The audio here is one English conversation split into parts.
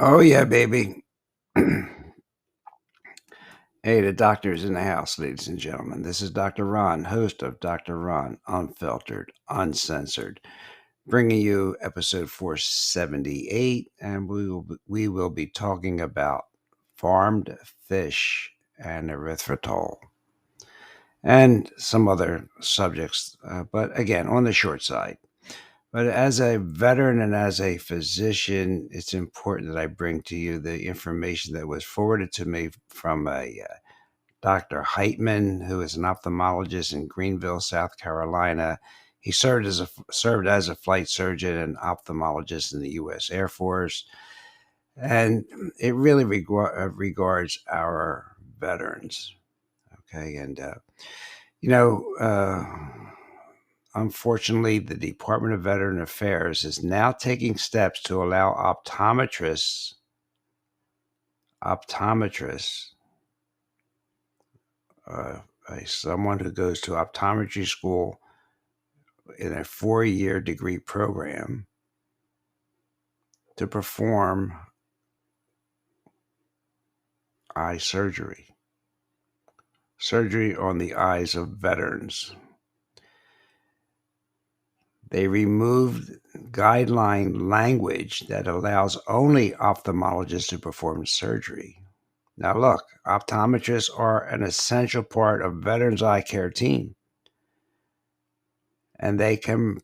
Oh, yeah, baby. Hey, the doctor is in the house, ladies and gentlemen. This is Dr. Ron, host of Dr. Ron, Unfiltered, Uncensored, bringing you episode 478, and we will be talking about farmed fish and erythritol and some other subjects, but again, on the short side. But as a veteran and as a physician, it's important that I bring to you the information that was forwarded to me from a Dr. Heitman, who is an ophthalmologist in Greenville, South Carolina. He served as a flight surgeon and ophthalmologist in the U.S. Air Force, and it really regards our veterans. Okay, and you know, unfortunately, the Department of Veteran Affairs is now taking steps to allow optometrists, uh, someone who goes to optometry school in a 4-year degree program, to perform eye surgery on the eyes of veterans. They removed guideline language that allows only ophthalmologists to perform surgery. Now, look, optometrists are an essential part of veterans' eye care team, and they can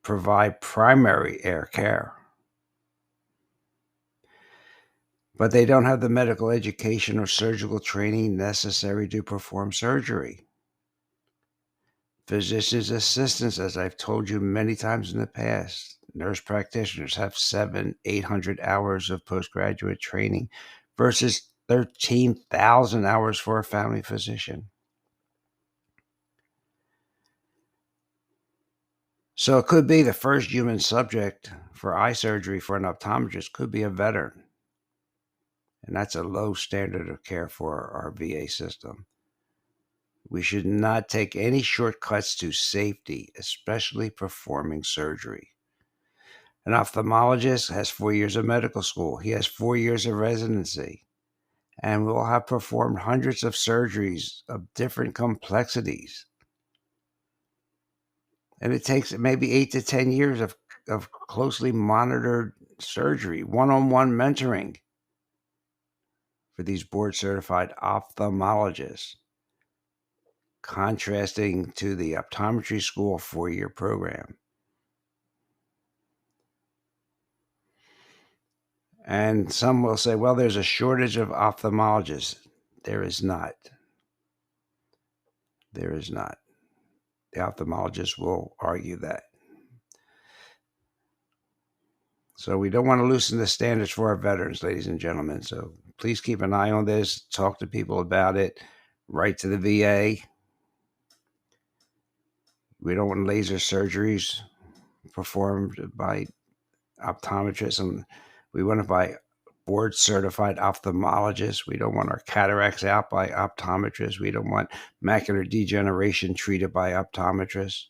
provide primary eye care. But they don't have the medical education or surgical training necessary to perform surgery. Physician's assistants, as I've told you many times in the past, nurse practitioners have 700-800 hours of postgraduate training versus 13,000 hours for a family physician. So it could be the first human subject for eye surgery for an optometrist could be a veteran. And that's a low standard of care for our VA system. We should not take any shortcuts to safety, especially performing surgery. An ophthalmologist has 4 years of medical school. He has 4 years of residency and will have performed hundreds of surgeries of different complexities. And it takes maybe 8 to 10 years of closely monitored surgery, one-on-one mentoring for these board-certified ophthalmologists, contrasting to the optometry school 4-year program. And some will say, well, there's a shortage of ophthalmologists. There is not. There is not. The ophthalmologist will argue that. So we don't want to loosen the standards for our veterans, ladies and gentlemen. So please keep an eye on this. Talk to people about it. Write to the VA. We don't want laser surgeries performed by optometrists, and we want it by board certified ophthalmologists. We don't want our cataracts out by optometrists. We don't want macular degeneration treated by optometrists.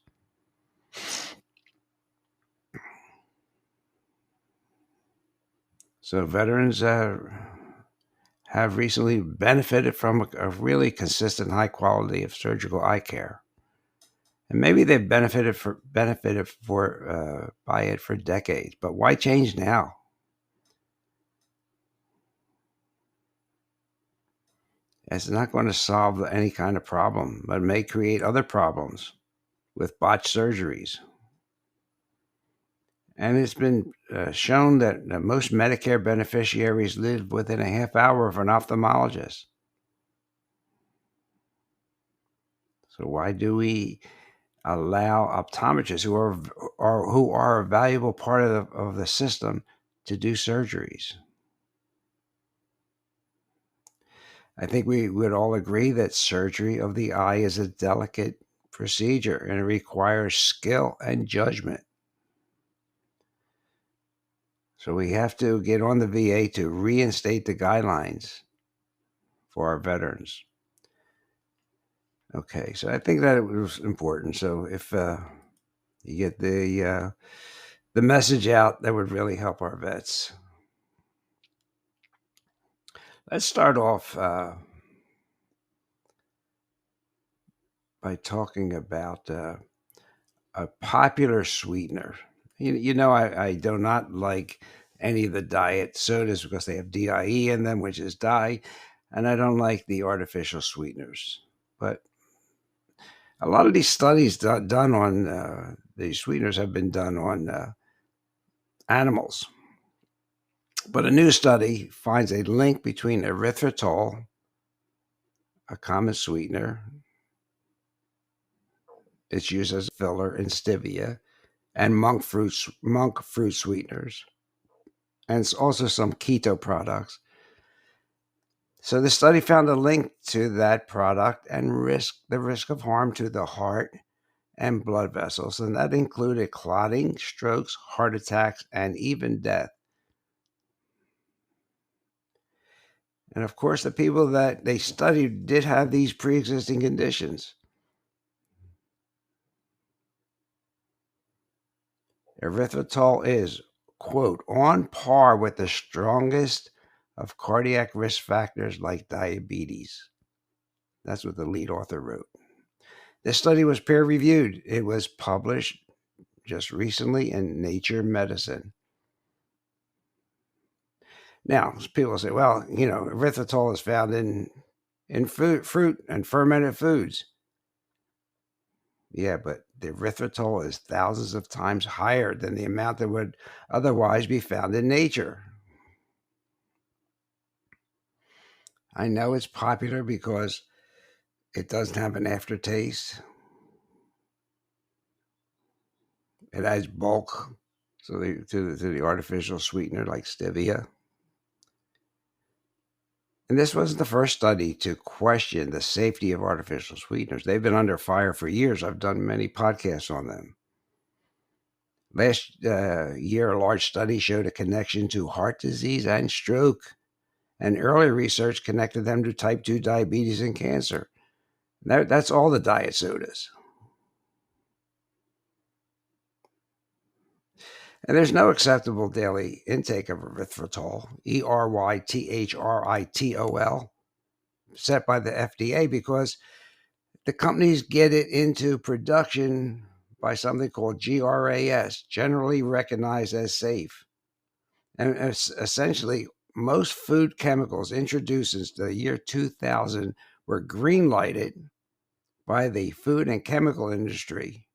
So veterans have recently benefited from a really consistent high quality of surgical eye care. And maybe they've benefited by it for decades, but why change now? It's not going to solve any kind of problem, but may create other problems with botched surgeries. And it's been shown that most Medicare beneficiaries live within a half hour of an ophthalmologist. So why do we allow optometrists who are a valuable part of the system to do surgeries. I think we would all agree that surgery of the eye is a delicate procedure and it requires skill and judgment. So we have to get on the VA to reinstate the guidelines for our veterans. Okay, so I think that it was important. So if you get the message out, that would really help our vets. Let's start off by talking about a popular sweetener. I do not like any of the diet sodas because they have DIE in them, which is dye, and I don't like the artificial sweeteners. But a lot of these studies done on these sweeteners have been done on animals. But a new study finds a link between erythritol, a common sweetener, it's used as a filler in stevia, and monk fruit sweeteners, and it's also some keto products. So the study found a link to that product and the risk of harm to the heart and blood vessels, and that included clotting, strokes, heart attacks, and even death. And of course, the people that they studied did have these pre-existing conditions. Erythritol is, quote, on par with the strongest of cardiac risk factors like diabetes. That's what the lead author wrote. This study was peer reviewed. It was published just recently in Nature Medicine. Now, people say, well, erythritol is found in fruit and fermented foods. Yeah, but the erythritol is thousands of times higher than the amount that would otherwise be found in nature. I know it's popular because it doesn't have an aftertaste. It adds bulk to the artificial sweetener like stevia. And this wasn't the first study to question the safety of artificial sweeteners. They've been under fire for years. I've done many podcasts on them. Last year, a large study showed a connection to heart disease and stroke, and earlier research connected them to type 2 diabetes and cancer. That's all the diet sodas. And there's no acceptable daily intake of erythritol, erythritol, set by the FDA because the companies get it into production by something called GRAS, generally recognized as safe. And essentially, most food chemicals introduced since the year 2000 were green lighted by the food and chemical industry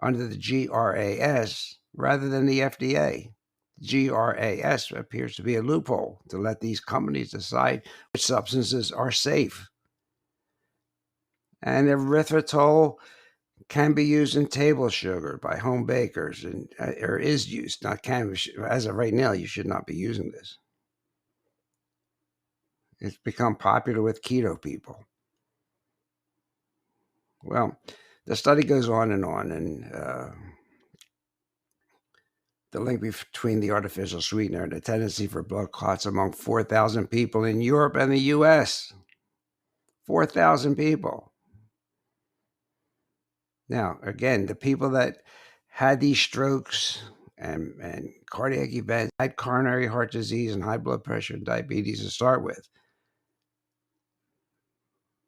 under the GRAS rather than the FDA. GRAS appears to be a loophole to let these companies decide which substances are safe. And erythritol can be used in table sugar by home bakers, and or is used. Not can. As of right now, you should not be using this. It's become popular with keto people. Well, the study goes on, and the link between the artificial sweetener and the tendency for blood clots among 4,000 people in Europe and the U.S. 4,000 people. Now, again, the people that had these strokes and cardiac events had coronary heart disease and high blood pressure and diabetes to start with.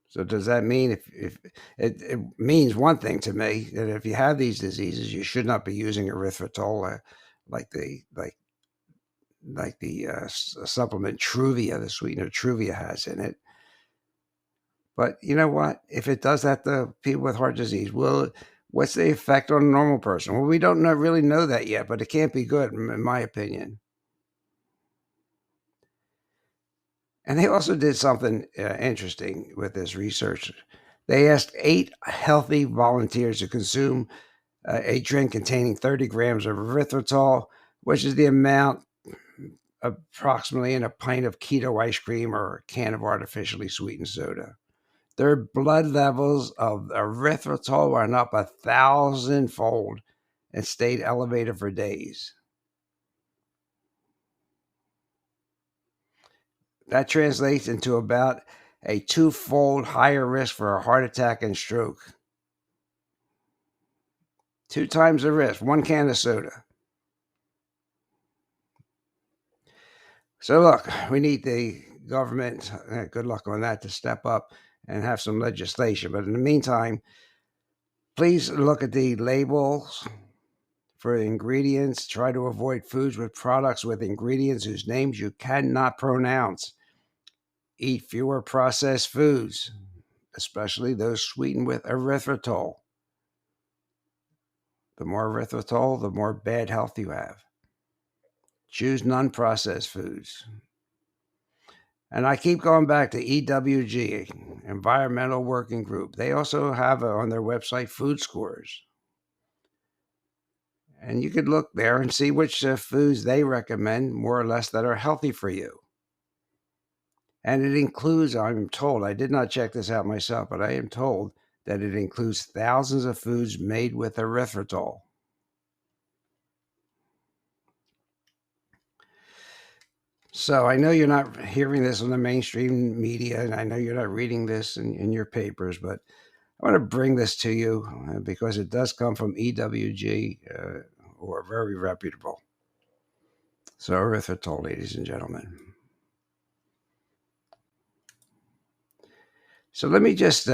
So does that mean if it means one thing to me, that if you have these diseases, you should not be using erythritol like the supplement Truvia, the sweetener Truvia has in it. But you know what? If it does that to people with heart disease, what's the effect on a normal person? Well, we don't really know that yet, but it can't be good, in my opinion. And they also did something interesting with this research. They asked 8 healthy volunteers to consume a drink containing 30 grams of erythritol, which is the amount approximately in a pint of keto ice cream or a can of artificially sweetened soda. Their blood levels of erythritol went up 1,000-fold and stayed elevated for days. That translates into about a 2-fold higher risk for a heart attack and stroke. 2 times the risk, 1 can of soda. So look, we need the government, good luck on that, to step up and have some legislation. But in the meantime, please look at the labels for ingredients. Try to avoid foods with products with ingredients whose names you cannot pronounce. Eat fewer processed foods, especially those sweetened with erythritol. The more erythritol, the more bad health you have. Choose non-processed foods. And I keep going back to EWG, Environmental Working Group. They also have on their website food scores. And you could look there and see which foods they recommend, more or less, that are healthy for you. And it includes, I'm told, I did not check this out myself, but I am told that it includes thousands of foods made with erythritol. So I know you're not hearing this on the mainstream media, and I know you're not reading this in your papers, but I want to bring this to you because it does come from EWG, who are very reputable. So erythritol, ladies and gentlemen. So let me just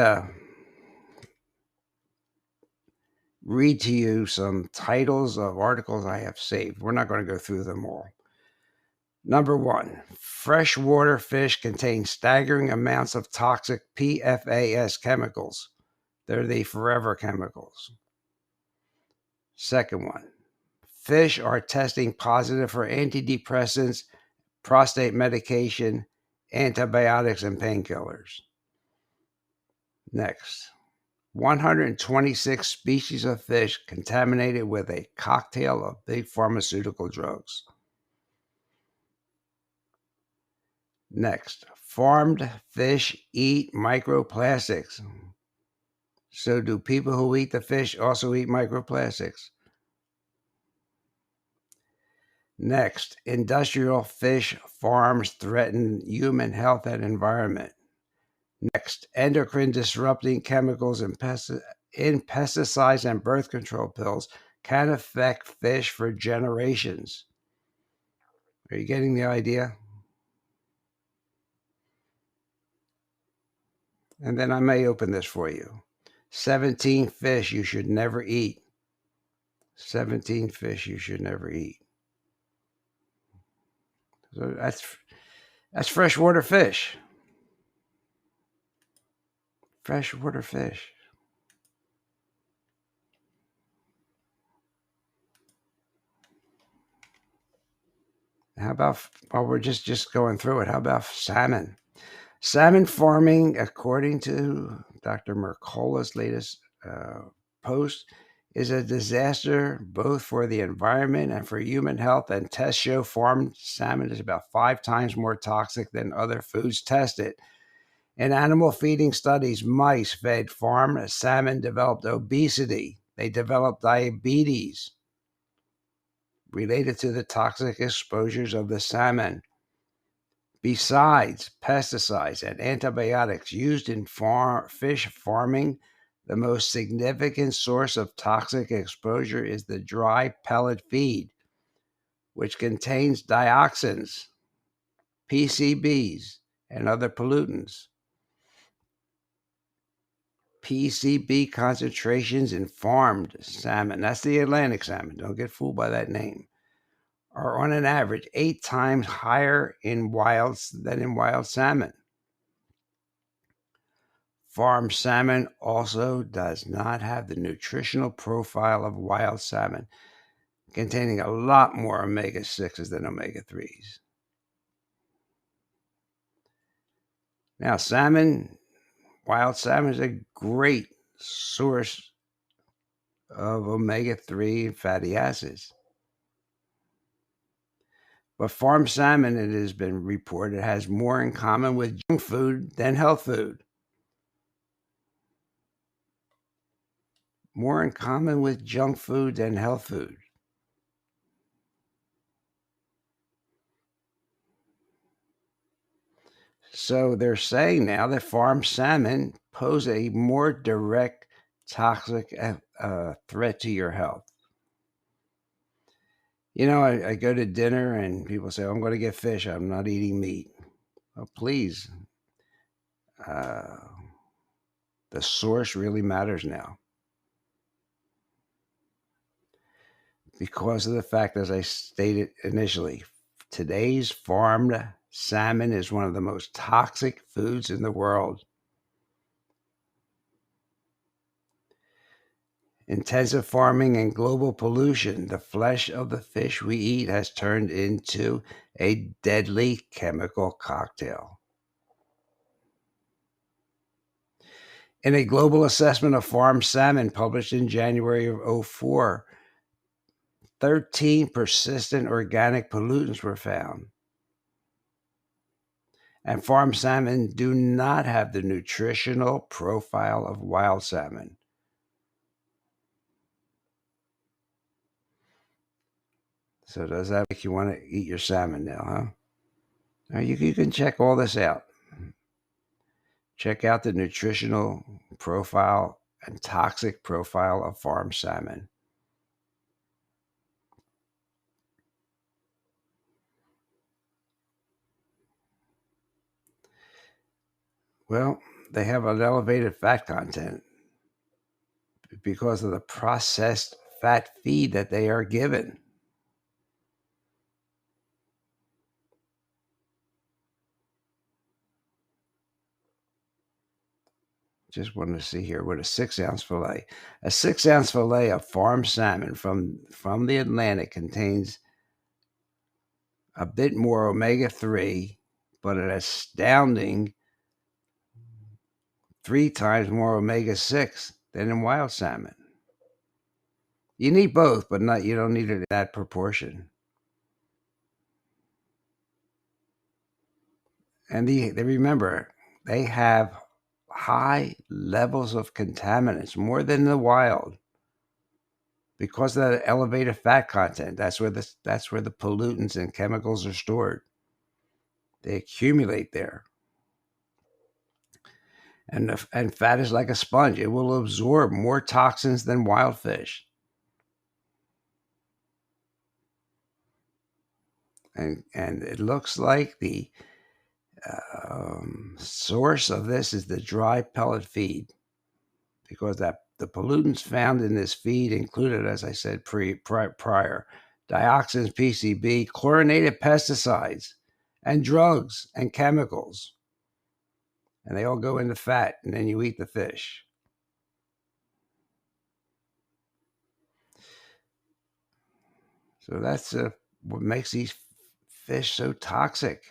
read to you some titles of articles I have saved. We're not going to go through them all. Number 1, freshwater fish contain staggering amounts of toxic PFAS chemicals. They're the forever chemicals. Second one, fish are testing positive for antidepressants, prostate medication, antibiotics, and painkillers. Next, 126 species of fish contaminated with a cocktail of big pharmaceutical drugs. Next, farmed fish eat microplastics. So do people who eat the fish also eat microplastics? Next, industrial fish farms threaten human health and environment. Next, endocrine disrupting chemicals in pesticides and birth control pills can affect fish for generations. Are you getting the idea? And then I may open this for you. 17 fish you should never eat. 17 fish you should never eat. So that's freshwater fish. Freshwater fish. How about, while we're just going through it, how about salmon? Salmon farming, according to Dr. Mercola's latest post, is a disaster both for the environment and for human health, and tests show farmed salmon is about 5 times more toxic than other foods tested. In animal feeding studies, mice fed farmed salmon developed obesity. They developed diabetes related to the toxic exposures of the salmon. Besides pesticides and antibiotics used in fish farming, the most significant source of toxic exposure is the dry pellet feed, which contains dioxins, PCBs, and other pollutants. PCB concentrations in farmed salmon, that's the Atlantic salmon, don't get fooled by that name, are on an average 8 times higher in than in wild salmon. Farmed salmon also does not have the nutritional profile of wild salmon, containing a lot more omega-6s than omega-3s. Now, wild salmon is a great source of omega-3 fatty acids. But farm salmon, it has been reported, has more in common with junk food than health food. More in common with junk food than health food. So they're saying now that farm salmon pose a more direct toxic threat to your health. You know, I go to dinner and people say, I'm going to get fish. I'm not eating meat. Oh, please. Uh, the source really matters now. Because of the fact, as I stated initially, today's farmed salmon is one of the most toxic foods in the world. Intensive farming and global pollution, the flesh of the fish we eat has turned into a deadly chemical cocktail. In a global assessment of farmed salmon published in January of 2004, 13 persistent organic pollutants were found. And farmed salmon do not have the nutritional profile of wild salmon. So does that make you want to eat your salmon now, huh? Now you can check all this out. Check out the nutritional profile and toxic profile of farmed salmon. Well, they have an elevated fat content because of the processed fat feed that they are given. Just wanted to see here with a 6-ounce fillet. A 6-ounce fillet of farmed salmon from the Atlantic contains a bit more omega-3, but an astounding 3 times more omega-6 than in wild salmon. You need both, but you don't need it in that proportion. And they remember, they have high levels of contaminants, more than the wild, because of that elevated fat content. That's where the pollutants and chemicals are stored. They accumulate there. And fat is like a sponge. It will absorb more toxins than wild fish. And it looks like the source of this is the dry pellet feed, because the pollutants found in this feed included, as I said prior, dioxins, PCB, chlorinated pesticides, and drugs and chemicals. And they all go into fat, and then you eat the fish. So that's what makes these fish so toxic.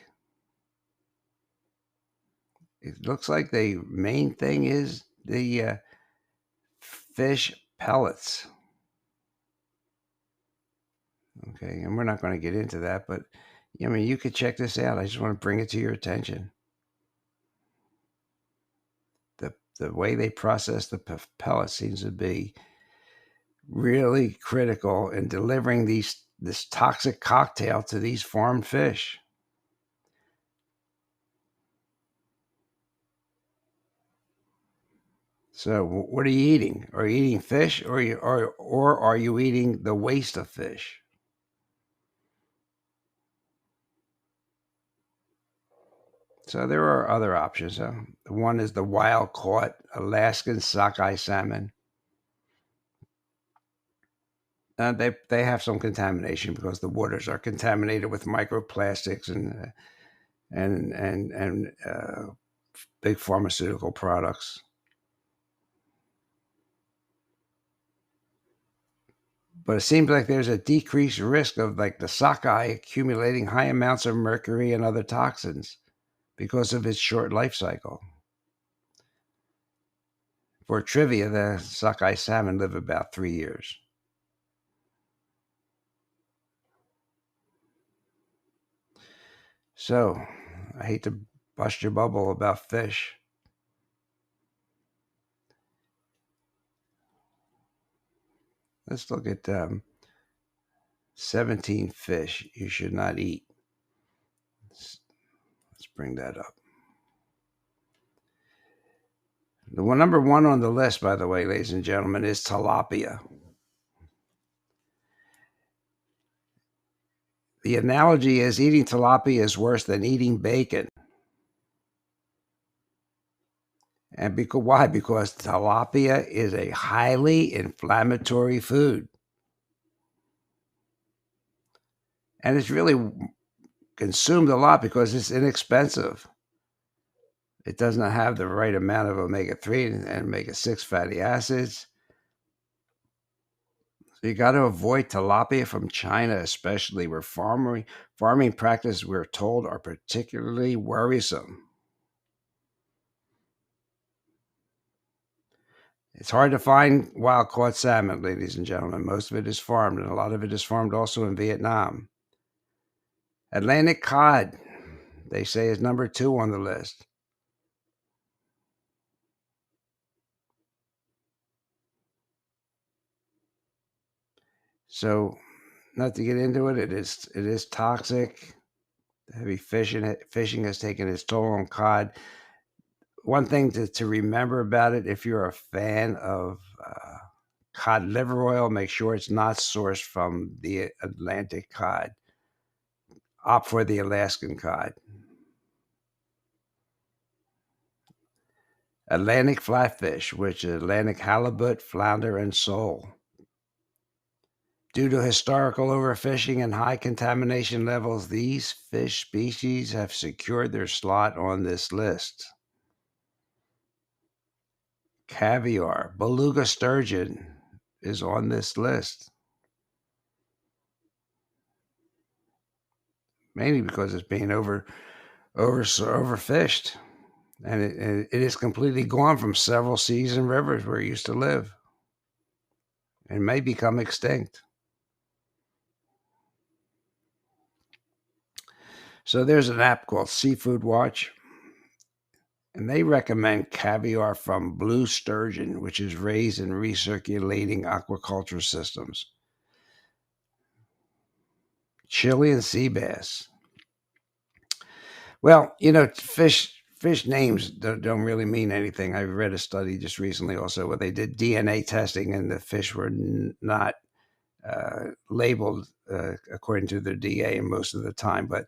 It looks like the main thing is the fish pellets. Okay, and we're not going to get into that, but I mean, you could check this out. I just want to bring it to your attention. The way they process the pellets seems to be really critical in delivering this toxic cocktail to these farmed fish. So, what are you eating? Are you eating fish, or are you eating the waste of fish? So there are other options. One is the wild caught Alaskan sockeye salmon. They have some contamination because the waters are contaminated with microplastics and big pharmaceutical products. But it seems like there's a decreased risk of like the sockeye accumulating high amounts of mercury and other toxins because of its short life cycle. For trivia, the sockeye salmon live about 3 years. So, I hate to bust your bubble about fish. Let's look at 17 fish you should not eat. Let's bring that up. The one, number one on the list, by the way, ladies and gentlemen, is tilapia. The analogy is eating tilapia is worse than eating bacon. And why? Because tilapia is a highly inflammatory food. And it's really consumed a lot because it's inexpensive. It does not have the right amount of omega-3 and omega-6 fatty acids. So you got to avoid tilapia from China, especially where farming practices, we're told, are particularly worrisome. It's hard to find wild-caught salmon, ladies and gentlemen. Most of it is farmed, and a lot of it is farmed also in Vietnam. Atlantic cod, they say, is number 2 on the list. So, not to get into it, it is toxic. Heavy fishing has taken its toll on cod. One thing to remember about it, if you're a fan of cod liver oil, make sure it's not sourced from the Atlantic cod. Opt for the Alaskan cod. Atlantic flatfish, which is Atlantic halibut, flounder, and sole. Due to historical overfishing and high contamination levels, these fish species have secured their slot on this list. Caviar, beluga sturgeon is on this list. Mainly because it's being overfished. And it is completely gone from several seas and rivers where it used to live. And may become extinct. So there's an app called Seafood Watch, and they recommend caviar from blue sturgeon, which is raised in recirculating aquaculture systems. Chilean sea bass. Well, fish names don't really mean anything. I read a study just recently also where they did DNA testing and the fish were not labeled according to their DA most of the time. But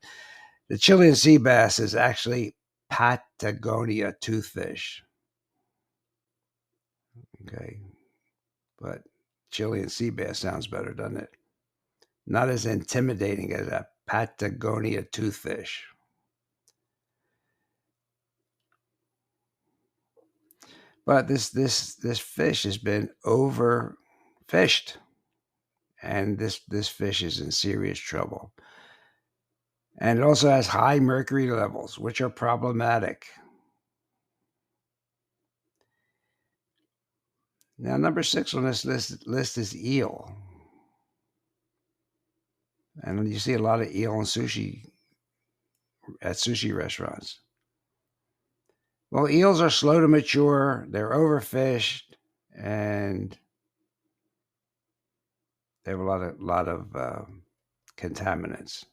the Chilean sea bass is actually Patagonia toothfish. Okay. But Chilean sea bass sounds better, doesn't it? Not as intimidating as a Patagonia toothfish. But this fish has been overfished, and this fish is in serious trouble. And it also has high mercury levels, which are problematic. Now, number 6 on this list is eel. And you see a lot of eel and sushi at sushi restaurants. Well, eels are slow to mature, they're overfished, and they have a lot of contaminants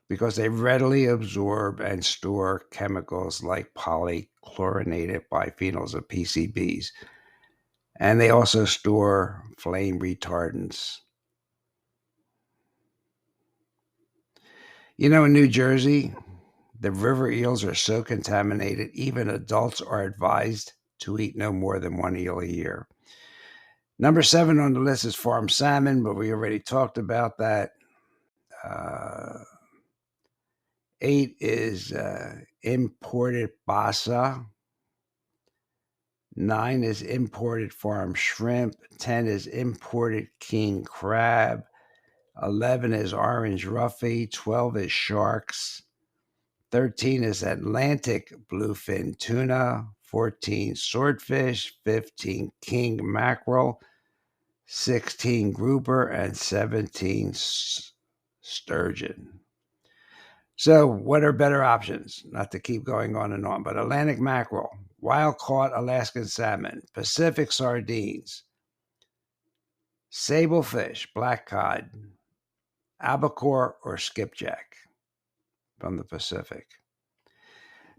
because they readily absorb and store chemicals like polychlorinated biphenyls or PCBs. And they also store flame retardants. In New Jersey, the river eels are so contaminated, even adults are advised to eat no more than 1 eel a year. Number 7 on the list is farm salmon, but we already talked about that. 8 is imported basa. 9 is imported farm shrimp. 10 is imported king crab. 11 is orange roughy. 12 is sharks. 13 is Atlantic bluefin tuna. 14 swordfish. 15 king mackerel. 16 grouper, and 17 sturgeon. So, what are better options? Not to keep going on and on, but Atlantic mackerel, wild caught Alaskan salmon, Pacific sardines, sablefish, black cod, albacore, or skipjack from the Pacific.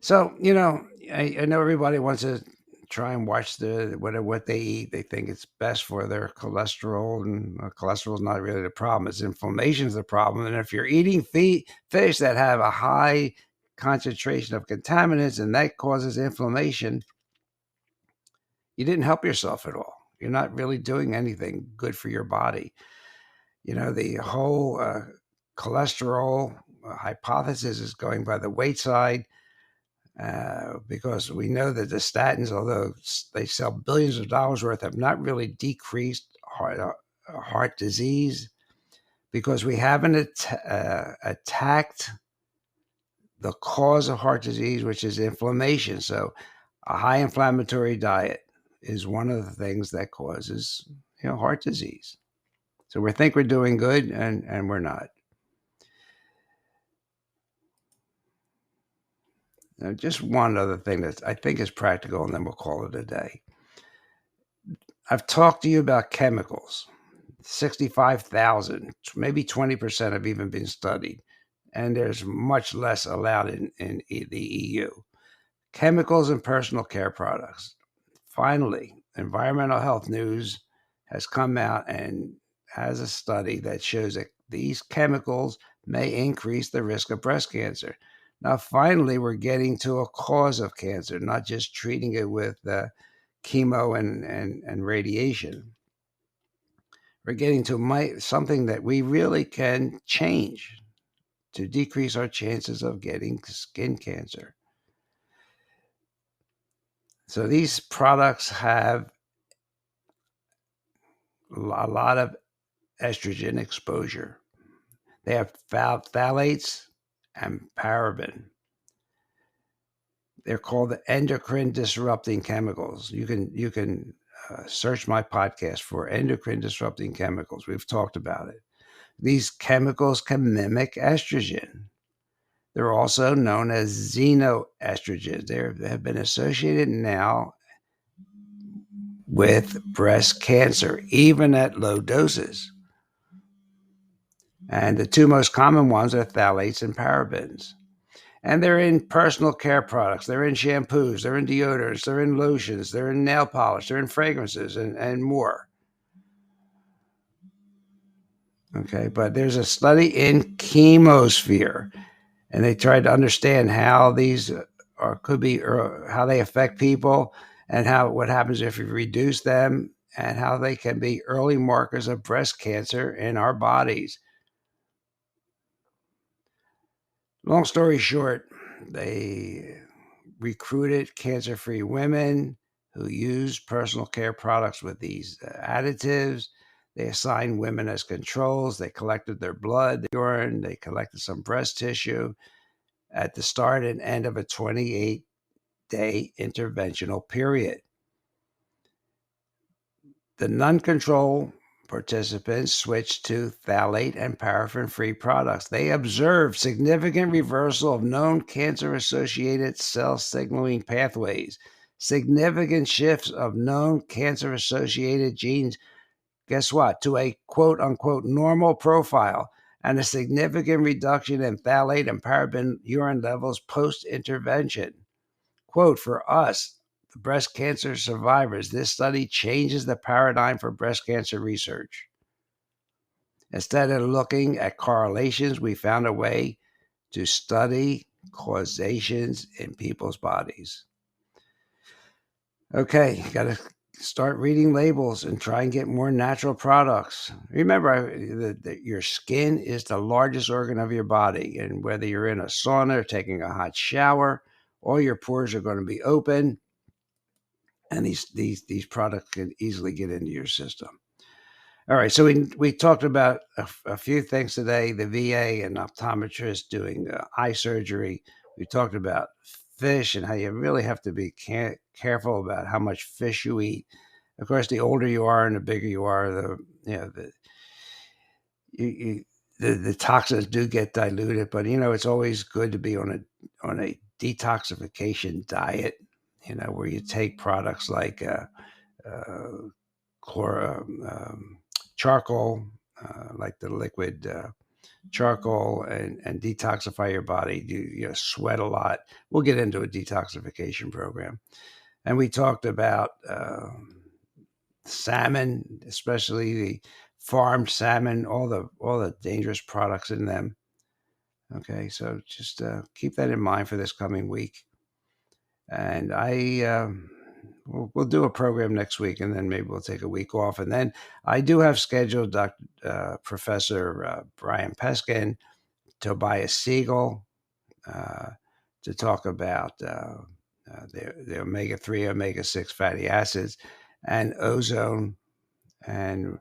So, I know everybody wants to try and watch what they eat. They think it's best for their cholesterol, and cholesterol is not really the problem. It's inflammation is the problem. And if you're eating fish that have a high concentration of contaminants and that causes inflammation, you didn't help yourself at all. You're not really doing anything good for your body. The whole cholesterol hypothesis is going by the weight side. Because we know that the statins, although they sell billions of dollars worth, have not really decreased heart disease because we haven't attacked the cause of heart disease, which is inflammation. So, a high inflammatory diet is one of the things that causes heart disease. So we think we're doing good, and we're not. Now, just one other thing that I think is practical, and then we'll call it a day. I've talked to you about chemicals. 65,000, maybe 20% have even been studied, and there's much less allowed in the EU. Chemicals and personal care products. Finally, Environmental Health News has come out and has a study that shows that these chemicals may increase the risk of breast cancer. Now, finally, we're getting to a cause of cancer, not just treating it with chemo and radiation. We're getting to something that we really can change to decrease our chances of getting skin cancer. So these products have a lot of estrogen exposure. They have phthalates and paraben. They're called the endocrine disrupting chemicals. You can search my podcast for endocrine disrupting chemicals. We've talked about it. These chemicals can mimic estrogen. They're also known as xenoestrogens. They have been associated now with breast cancer, even at low doses. And the two most common ones are phthalates and parabens. And they're in personal care products. They're in shampoos. They're in deodorants. They're in lotions. They're in nail polish. They're in fragrances and more. Okay, but there's a study in chemosphere, and they tried to understand how these could be, how they affect people, and what happens if you reduce them, and how they can be early markers of breast cancer in our bodies. Long story short, they recruited cancer-free women who used personal care products with these additives. They assigned women as controls. They collected their blood, their urine. They collected some breast tissue at the start and end of a 28-day interventional period. The non-control participants switched to phthalate and paraffin-free products. They observed significant reversal of known cancer-associated cell signaling pathways, significant shifts of known cancer-associated genes, guess what, to a quote-unquote normal profile, and a significant reduction in phthalate and paraben urine levels post-intervention. Quote, for us, the breast cancer survivors, this study changes the paradigm for breast cancer research. Instead of looking at correlations, we found a way to study causations in people's bodies. Okay, got to start reading labels and try and get more natural products. Remember that your skin is the largest organ of your body, and whether you're in a sauna or taking a hot shower, all your pores are going to be open, and these products can easily get into your system. All right, so we talked about a few things today: the VA and optometrists doing eye surgery. We talked about fish and how you really have to be careful about how much fish you eat. Of course, the older you are and the bigger you are, the toxins do get diluted, but it's always good to be on a detoxification diet. Where you take products like uh, chlor, charcoal, like the liquid charcoal, and detoxify your body. You sweat a lot. We'll get into a detoxification program, and we talked about salmon, especially the farmed salmon, all the dangerous products in them. Okay, so just keep that in mind for this coming week. And we'll do a program next week, and then maybe we'll take a week off. And then I do have scheduled Professor Brian Peskin, Tobias Siegel, uh, to talk about the omega-3, omega-6 fatty acids, and ozone. And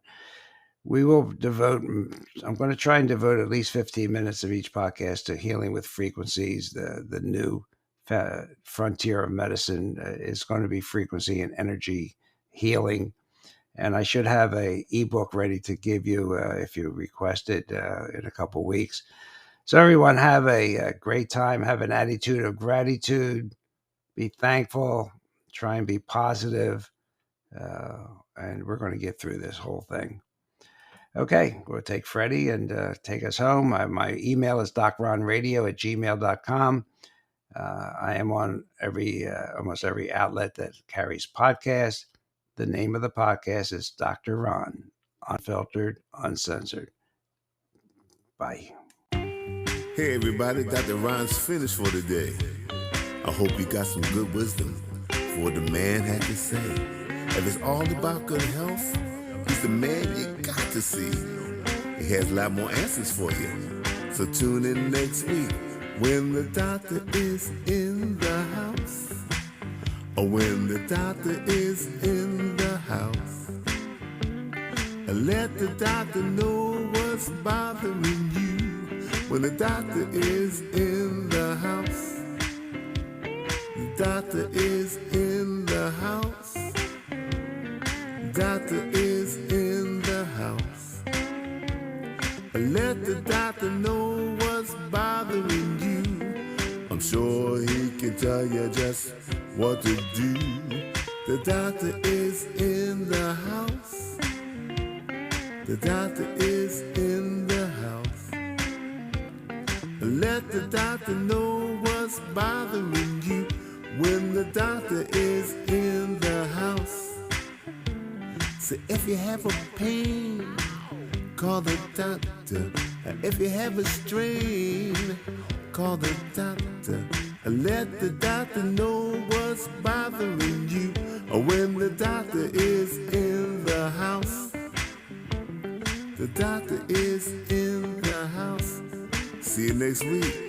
we will I'm going to try and devote at least 15 minutes of each podcast to healing with frequencies. The new frontier of medicine is going to be frequency and energy healing. And I should have a ebook ready to give you if you request it in a couple weeks. So everyone, have a great time. Have an attitude of gratitude. Be thankful. Try and be positive. And we're going to get through this whole thing. Okay, we'll take Freddie and take us home. My email is docronradio@gmail.com. I am on almost every outlet that carries podcasts. The name of the podcast is Dr. Ron, Unfiltered, Uncensored. Bye. Hey everybody, Dr. Ron's finished for today. I hope you got some good wisdom for what the man had to say. If it's all about good health, he's the man you got to see. He has a lot more answers for you. So tune in next week when the doctor is in the house. Or when the doctor is in the house. Let the doctor know what's bothering you. When the doctor is in the house. The doctor is in the house. Doctor is in the house. Let the doctor know what's bothering you. I'm sure he can tell you just what to do. The doctor is in the house. The doctor is in the house. Let the doctor know what's bothering you. When the doctor is in the house. So if you have a pain, call the doctor. If you have a strain, call the doctor. Let the doctor know what's bothering you. When the doctor is in the house. The doctor is in the house. See you next week.